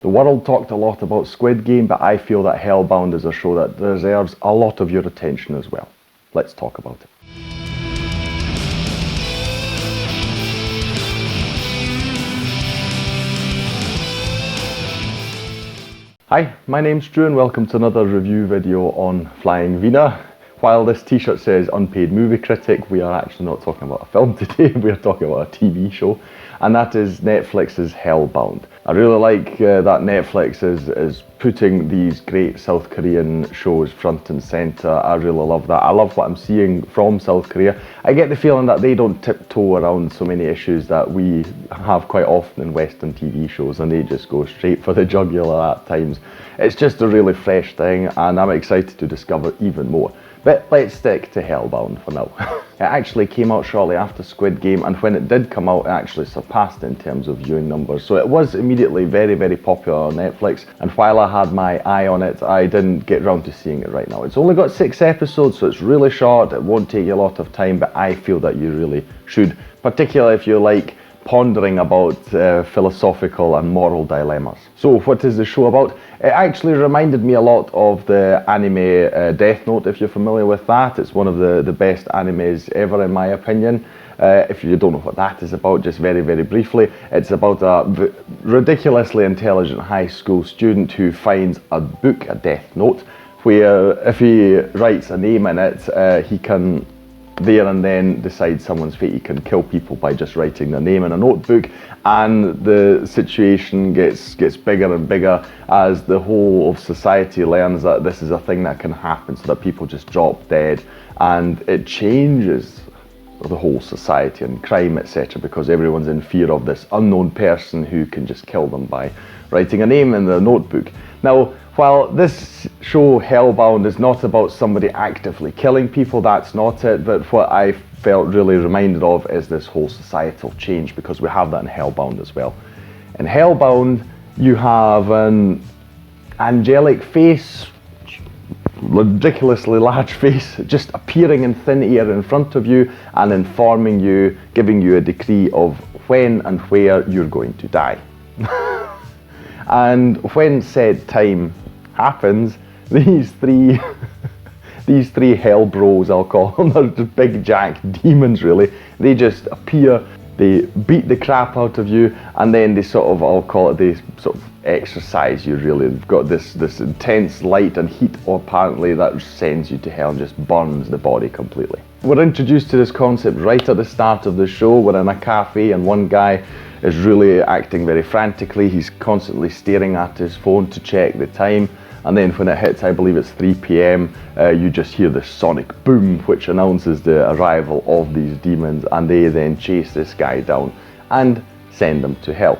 The world talked a lot about Squid Game, but I feel that Hellbound is a show that deserves a lot of your attention as well. Let's talk about it. Hi, my name's Drew and welcome to another review video on Flying Wiener. While this t-shirt says unpaid movie critic, we are actually not talking about a film today, we are talking about a TV show, and that is Netflix's Hellbound. I really like that Netflix is putting these great South Korean shows front and centre. I really love that. I love what I'm seeing from South Korea. I get the feeling that they don't tiptoe around so many issues that we have quite often in Western TV shows, and they just go straight for the jugular at times. It's just a really fresh thing, and I'm excited to discover even more. But let's stick to Hellbound for now. It actually came out shortly after Squid Game, and when it did come out, it actually surpassed in terms of viewing numbers. So it was immediately very, very popular on Netflix, and while I had my eye on it, I didn't get round to seeing it right now. It's only got 6 episodes, so it's really short, it won't take you a lot of time, but I feel that you really should, particularly if you like pondering about philosophical and moral dilemmas. So what is the show about? It actually reminded me a lot of the anime Death Note, if you're familiar with that. It's one of the best animes ever in my opinion. If you don't know what that is about, just very, very briefly, it's about a ridiculously intelligent high school student who finds a book, a Death Note, where if he writes a name in it, he can there and then decide someone's fate. He can kill people by just writing their name in a notebook, and the situation gets bigger and bigger as the whole of society learns that this is a thing that can happen, so that people just drop dead, and it changes the whole society and crime, etc., because everyone's in fear of this unknown person who can just kill them by writing a name in their notebook. Now, while this show Hellbound is not about somebody actively killing people, that's not it, but what I felt really reminded of is this whole societal change, because we have that in Hellbound as well. In Hellbound, you have an angelic face, ridiculously large face, just appearing in thin air in front of you and informing you, giving you a decree of when and where you're going to die. And when said time happens, these three hellbros, I'll call them, they're just big jack demons really, they just appear, they beat the crap out of you, and then they sort of, I'll call it, they sort of exercise you really. They've got this intense light and heat apparently that sends you to hell and just burns the body completely. We're introduced to this concept right at the start of the show. We're in a cafe and one guy is really acting very frantically. He's constantly staring at his phone to check the time, and then when it hits, I believe it's 3 p.m, you just hear this sonic boom which announces the arrival of these demons, and they then chase this guy down and send him to hell.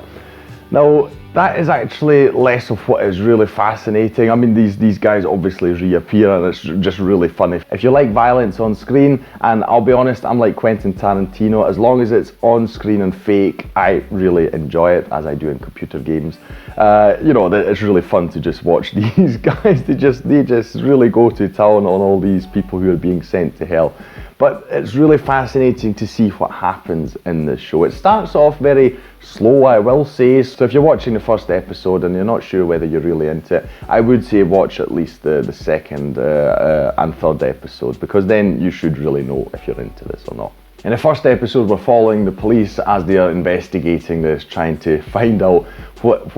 Now, that is actually less of what is really fascinating. I mean, these guys obviously reappear, and it's just really funny. If you like violence on screen, and I'll be honest, I'm like Quentin Tarantino, as long as it's on screen and fake, I really enjoy it, as I do in computer games. You know, it's really fun to just watch these guys. They just really go to town on all these people who are being sent to hell. But it's really fascinating to see what happens in this show. It starts off very slow, I will say, so if you're watching the first episode and you're not sure whether you're really into it, I would say watch at least the second and third episode, because then you should really know if you're into this or not. In the first episode, we're following the police as they are investigating this, trying to find out what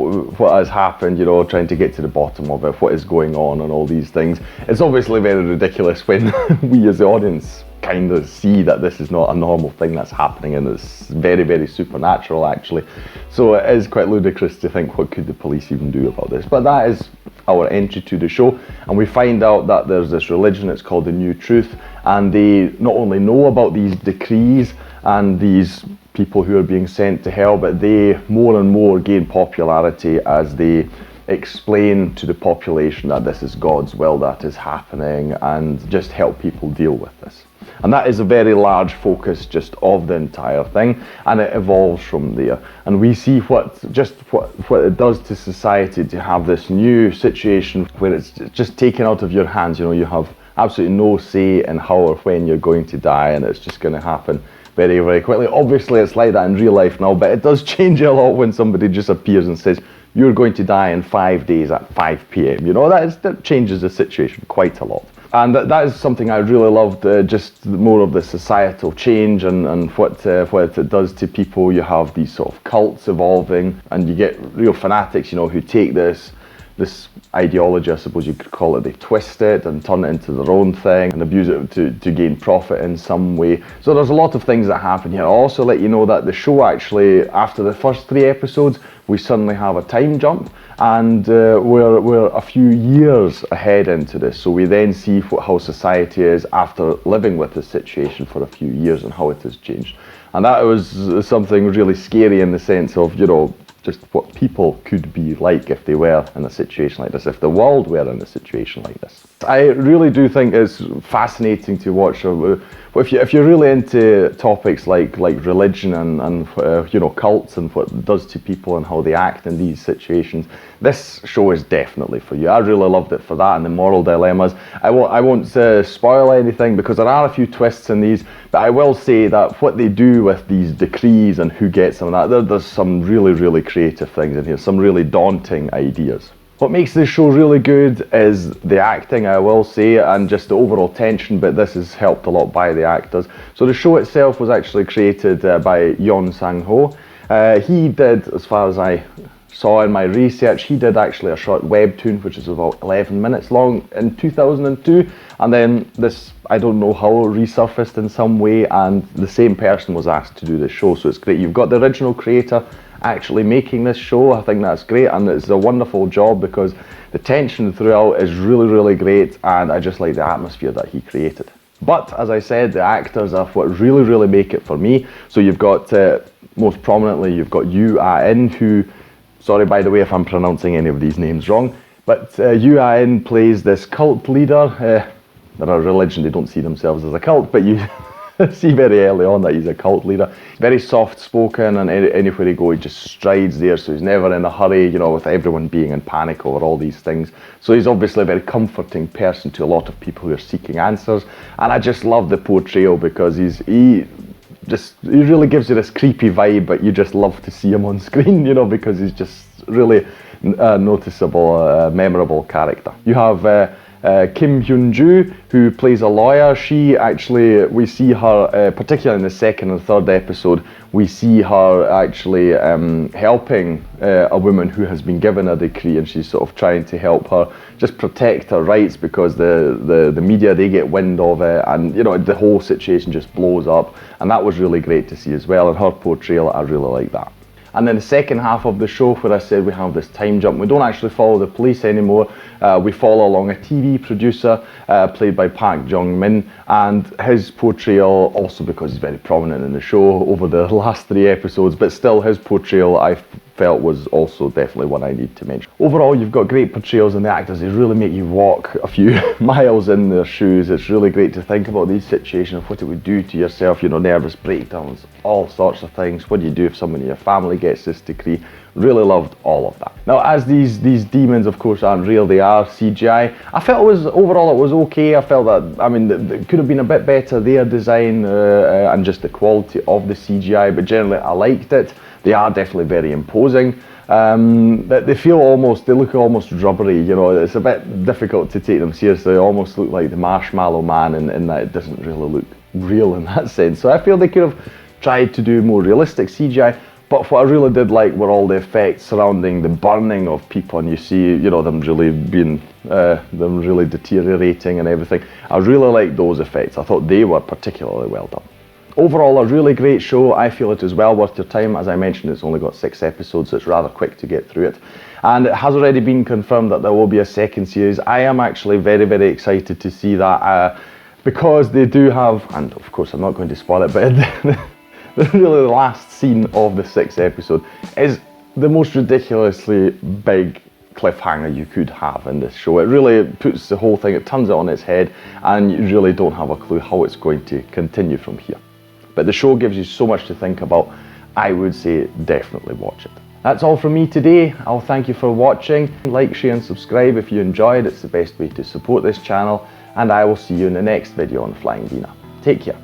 has happened, you know, trying to get to the bottom of it, what is going on and all these things. It's obviously very ridiculous when we as the audience kind of see that this is not a normal thing that's happening, and it's very, very supernatural actually. So it is quite ludicrous to think, what could the police even do about this? But that is our entry to the show, and we find out that there's this religion, it's called the New Truth, and they not only know about these decrees and these people who are being sent to hell, but they more and more gain popularity as they explain to the population that this is God's will that is happening, and just help people deal with this. And that is a very large focus just of the entire thing, and it evolves from there. And we see what it does to society to have this new situation where it's just taken out of your hands. You know, you have absolutely no say in how or when you're going to die, and it's just going to happen very, very quickly. Obviously, it's like that in real life now, but it does change a lot when somebody just appears and says, you're going to die in 5 days at 5 p.m. You know, that changes the situation quite a lot. And that is something I really loved, just more of the societal change and what it does to people. You have these sort of cults evolving, and you get real fanatics, you know, who take this ideology, I suppose you could call it, they twist it and turn it into their own thing and abuse it to gain profit in some way. So there's a lot of things that happen here. I'll also let you know that the show actually, after the first 3 episodes, we suddenly have a time jump, and we're a few years ahead into this. So we then see how society is after living with this situation for a few years and how it has changed. And that was something really scary in the sense of, you know, just what people could be like if they were in a situation like this, if the world were in a situation like this. I really do think it's fascinating to watch. If you're really into topics like religion and you know, cults and what it does to people and how they act in these situations, this show is definitely for you. I really loved it for that and the moral dilemmas. I won't spoil anything because there are a few twists in these, but I will say that what they do with these decrees and who gets them, there's some really creative things in here, some really daunting ideas. What makes this show really good is the acting, I will say, and just the overall tension, but this is helped a lot by the actors. So the show itself was actually created by Yeon Sang-ho. He did, as far as I saw in my research, he did actually a short webtoon which is about 11 minutes long in 2002, and then this, I don't know how, resurfaced in some way, and the same person was asked to do this show. So it's great. You've got the original creator actually making this show. I think that's great, and it's a wonderful job because the tension throughout is really great, and I just like the atmosphere that he created. But as I said, the actors are what really make it for me. So you've got, most prominently, you've got Yoo-in, who, sorry by the way if I'm pronouncing any of these names wrong, but Yoo-in plays this cult leader. They're a religion, they don't see themselves as a cult, but you see very early on that he's a cult leader. Very soft spoken, and anywhere he goes he just strides there, so he's never in a hurry, you know, with everyone being in panic over all these things. So he's obviously a very comforting person to a lot of people who are seeking answers, and I just love the portrayal because he really gives you this creepy vibe, but you just love to see him on screen, you know, because he's just really noticeable, memorable character. You have Kim Hyun-joo, who plays a lawyer. She actually, we see her, particularly in the second and third episode, we see her actually helping a woman who has been given a decree, and she's sort of trying to help her just protect her rights because the media, they get wind of it, and you know, the whole situation just blows up, and that was really great to see as well, and her portrayal, I really like that. And then the second half of the show, where I said we have this time jump, we don't actually follow the police anymore. We follow along a TV producer played by Jeong-min, and his portrayal, also because he's very prominent in the show over the last 3 episodes, but still his portrayal I felt was also definitely one I need to mention. Overall, you've got great portrayals, and the actors, they really make you walk a few miles in their shoes. It's really great to think about these situations, what it would do to yourself, you know, nervous breakdowns, all sorts of things. What do you do if someone in your family gets this decree? Really loved all of that. Now, as these demons, of course, aren't real, they are CGI. I felt overall it was okay. I felt that, I mean, it could have been a bit better, their design and just the quality of the CGI, but generally I liked it. They are definitely very imposing. They look almost rubbery, you know. It's a bit difficult to take them seriously. They almost look like the Marshmallow Man in that it doesn't really look real in that sense. So I feel they could have tried to do more realistic CGI. But what I really did like were all the effects surrounding the burning of people, and you see, you know, them really deteriorating and everything. I really liked those effects. I thought they were particularly well done. Overall, a really great show. I feel it is well worth your time. As I mentioned, it's only got 6 episodes, so it's rather quick to get through it. And it has already been confirmed that there will be a second series. I am actually very excited to see that because they do have, and of course I'm not going to spoil it, but really the last scene of the 6th episode is the most ridiculously big cliffhanger you could have in this show. It really puts the whole thing, it turns it on its head, and you really don't have a clue how it's going to continue from here. But the show gives you so much to think about. I would say definitely watch it. That's all from me today. I'll thank you for watching. Like, share and subscribe if you enjoyed. It's the best way to support this channel, and I will see you in the next video on Flying Wiener. Take care.